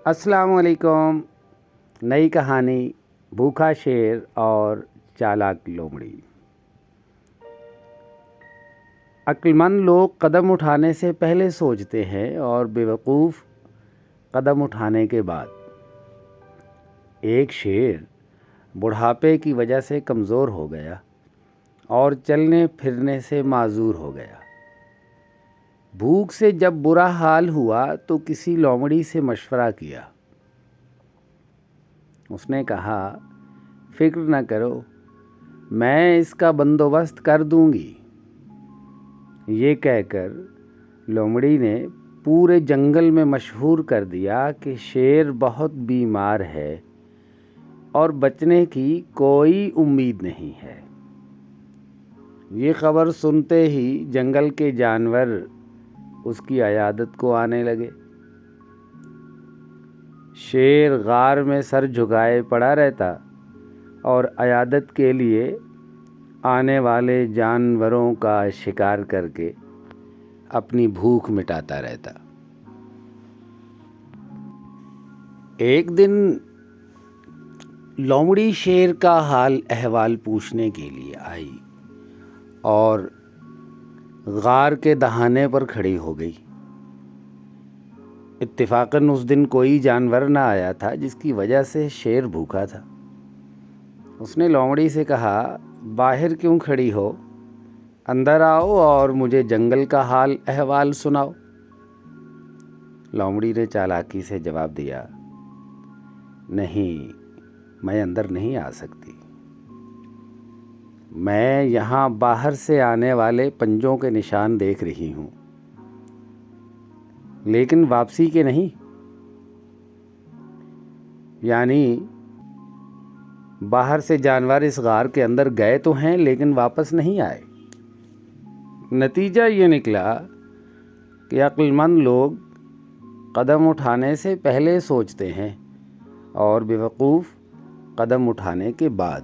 السلام علیکم۔ نئی کہانی بھوکھا شیر اور چالاک لومڑی۔ عقلمند لوگ قدم اٹھانے سے پہلے سوچتے ہیں اور بیوقوف قدم اٹھانے کے بعد۔ ایک شیر بڑھاپے کی وجہ سے کمزور ہو گیا اور چلنے پھرنے سے معذور ہو گیا۔ بھوک سے جب برا حال ہوا تو کسی لومڑی سے مشورہ کیا۔ اس نے کہا، فکر نہ کرو، میں اس کا بندوبست کر دوں گی۔ یہ کہہ کر لومڑی نے پورے جنگل میں مشہور کر دیا کہ شیر بہت بیمار ہے اور بچنے کی کوئی امید نہیں ہے۔ یہ خبر سنتے ہی جنگل کے جانور اس کی عیادت کو آنے لگے۔ شیر غار میں سر جھکائے پڑا رہتا اور عیادت کے لیے آنے والے جانوروں کا شکار کر کے اپنی بھوک مٹاتا رہتا۔ ایک دن لومڑی شیر کا حال احوال پوچھنے کے لیے آئی اور غار کے دہانے پر کھڑی ہو گئی۔ اتفاقاً اس دن کوئی جانور نہ آیا تھا، جس کی وجہ سے شیر بھوکا تھا۔ اس نے لومڑی سے کہا، باہر کیوں کھڑی ہو؟ اندر آؤ اور مجھے جنگل کا حال احوال سناؤ۔ لومڑی نے چالاکی سے جواب دیا، نہیں، میں اندر نہیں آ سکتی۔ میں یہاں باہر سے آنے والے پنجوں کے نشان دیکھ رہی ہوں، لیکن واپسی کے نہیں۔ یعنی باہر سے جانور اس غار کے اندر گئے تو ہیں لیکن واپس نہیں آئے۔ نتیجہ یہ نکلا کہ عقل مند لوگ قدم اٹھانے سے پہلے سوچتے ہیں اور بیوقوف قدم اٹھانے کے بعد۔